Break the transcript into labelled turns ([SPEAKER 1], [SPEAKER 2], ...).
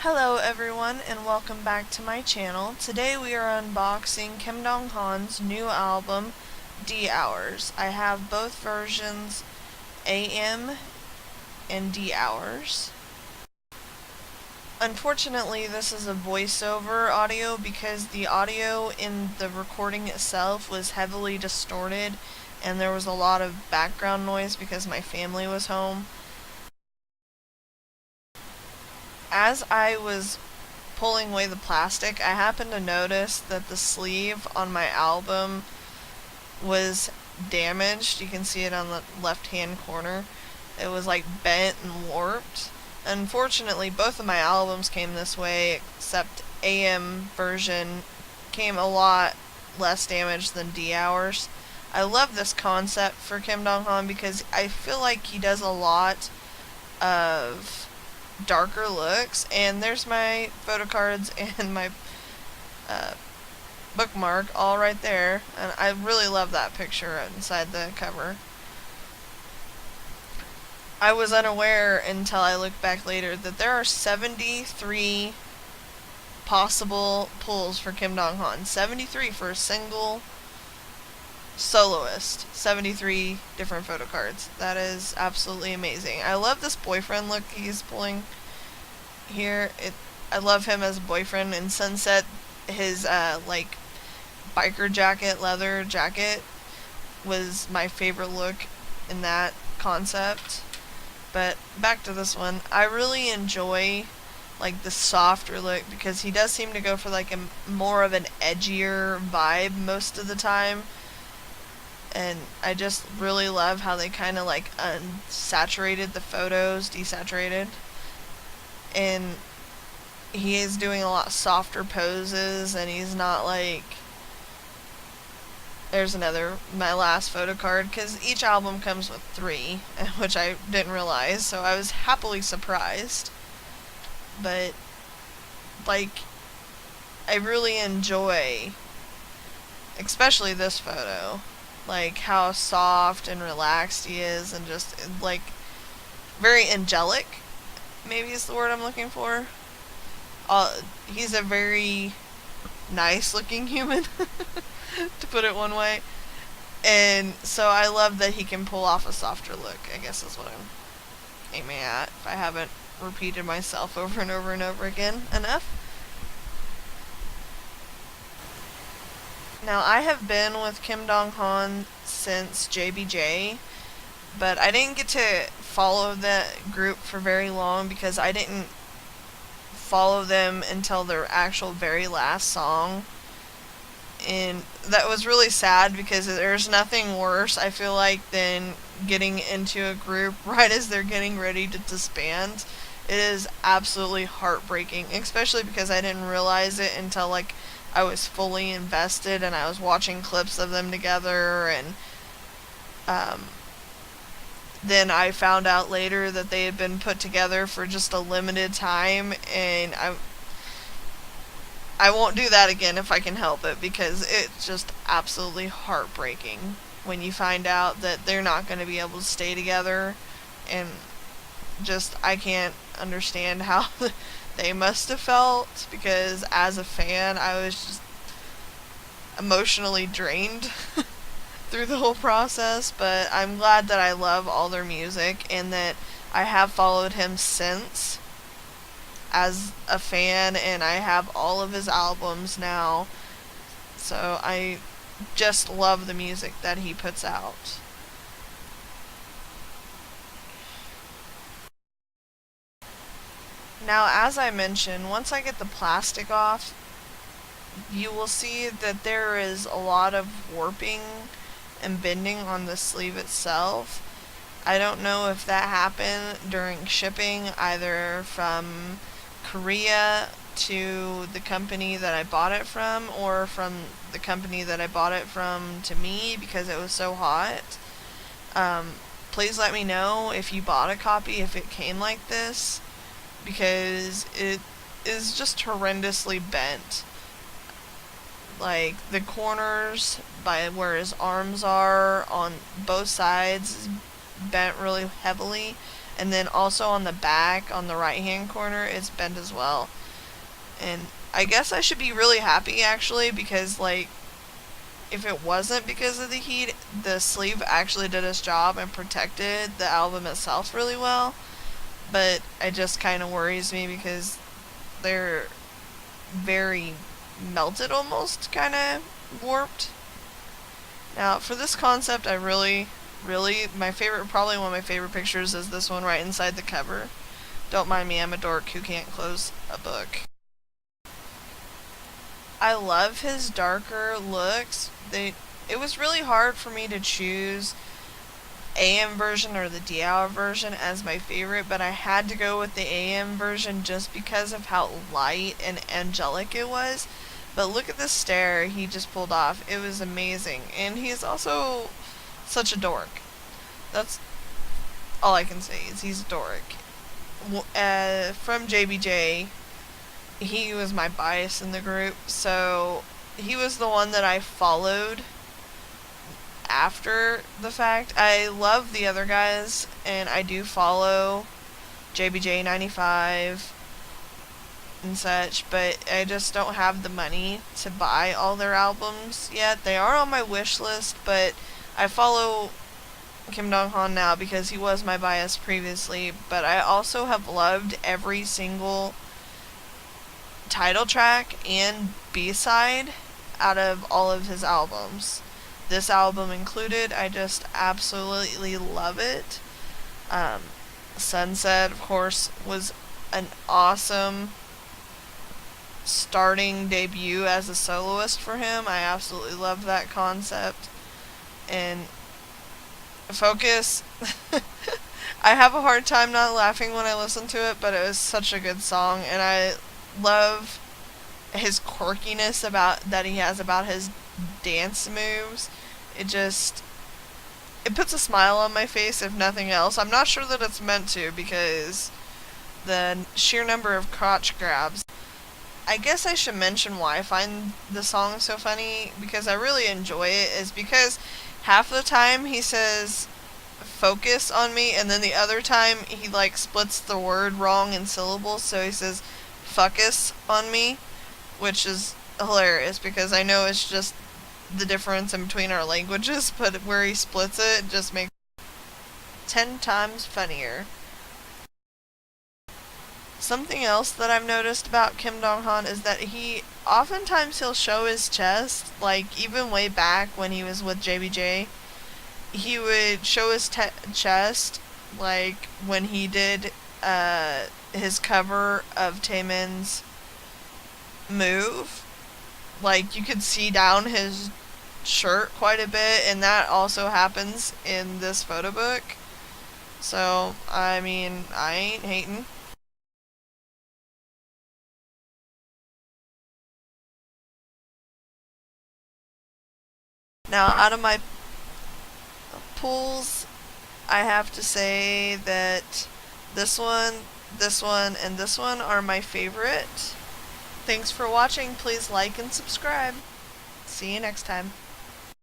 [SPEAKER 1] Hello everyone and welcome back to my channel. Today we are unboxing Kim Dong Han's new album, D Hours. I have both versions, AM and D Hours. Unfortunately, this is a voiceover audio because the audio in the recording itself was heavily distorted and there was a lot of background noise because my family was home. As I was pulling away the plastic, I happened to notice that the sleeve on my album was damaged. You can see it on the left hand corner. It was like bent and warped. Unfortunately, both of my albums came this way, except AM version came a lot less damaged than D Hours. I love this concept for Kim Dong Han because I feel like he does a lot of darker looks, and there's my photo cards and my uh, bookmark all right there, and I really love that picture inside the cover. I was unaware until I looked back later that there are 73 possible pulls for Kim Dong Han. 73 for a single soloist. 73 different photo cards. That is absolutely amazing. I love this boyfriend look he's pulling here. I love him as a boyfriend. In Sunset, his like biker jacket, leather jacket, was my favorite look in that concept. But back to this one, I really enjoy like the softer look because he does seem to go for like a more of an edgier vibe most of the time. And I just really love how they kind of like unsaturated the photos, desaturated. And he is doing a lot softer poses, and he's not like. There's another, my last photo card, because each album comes with 3, which I didn't realize, so I was happily surprised. But, like, I really enjoy, especially this photo, like how soft and relaxed he is, and just, like, very angelic, maybe is the word I'm looking for. He's a very nice looking human, to put it one way. And so I love that he can pull off a softer look, I guess is what I'm aiming at, if I haven't repeated myself over and over and over again enough. Now, I have been with Kim Dong Han since JBJ, but I didn't get to follow that group for very long because I didn't follow them until their actual very last song. And that was really sad because there's nothing worse, I feel like, than getting into a group right as they're getting ready to disband. It is absolutely heartbreaking, especially because I didn't realize it until like I was fully invested and I was watching clips of them together, and um, then I found out later that they had been put together for just a limited time, and I won't do that again if I can help it because it's just absolutely heartbreaking when you find out that they're not going to be able to stay together, and just I can't understand how they must have felt because as a fan I was just emotionally drained through the whole process. But I'm glad that I love all their music and that I have followed him since as a fan, and I have all of his albums now. So I just love the music that he puts out. Now, as I mentioned, once I get the plastic off, you will see that there is a lot of warping and bending on the sleeve itself. I don't know if that happened during shipping, either from Korea to the company that I bought it from, or from the company that I bought it from to me because it was so hot. Um, Please let me know if you bought a copy, if it came like this, because it is just horrendously bent. Like the corners by where his arms are on both sides is bent really heavily, And then also on the back, on the right hand corner, it's bent as well. And I guess I should be really happy actually, because like if it wasn't because of the heat, the sleeve actually did its job and protected the album itself really well. But it just kind of worries me because they're very melted, almost kind of warped. Now for this concept, I really, my favorite, probably one of my favorite pictures is this one right inside the cover. Don't mind me, I'm a dork who can't close a book. I love his darker looks. It was really hard for me to choose AM version or the DL version as my favorite, but I had to go with the AM version just because of how light and angelic it was. But look at this stare he just pulled off. It was amazing. And he's also such a dork. That's all I can say is he's a dork. From JBJ, he was my bias in the group, so he was the one that I followed after the fact. I love the other guys, and I do follow JBJ95 and such, but I just don't have the money to buy all their albums yet. They are on my wish list, but I follow Kim Dong-han now because he was my bias previously, but I also have loved every single title track and B-side out of all of his albums. This album included. I just absolutely love it. Sunset, of course, was an awesome starting debut as a soloist for him. I absolutely love that concept. And Focus, I have a hard time not laughing when I listen to it, but it was such a good song, and I love his quirkiness that he has about his dance moves. It puts a smile on my face, if nothing else. I'm not sure that it's meant to, because the sheer number of crotch grabs. I guess I should mention why I find the song so funny, because I really enjoy it, is because half the time he says focus on me, and then the other time he like splits the word wrong in syllables, so he says fuckus on me, which is hilarious because I know it's just the difference in between our languages, but where he splits it just makes it 10 times funnier. Something else that I've noticed about Kim Dong-han is that he'll show his chest, like even way back when he was with JBJ, he would show his chest, like when he did his cover of Taemin's Move. Like you could see down his shirt quite a bit, and that also happens in this photo book. So, I mean, I ain't hating. Now, out of my pulls, I have to say that this one, and this one are my favorite. Thanks for watching. Please like and subscribe. See you next time.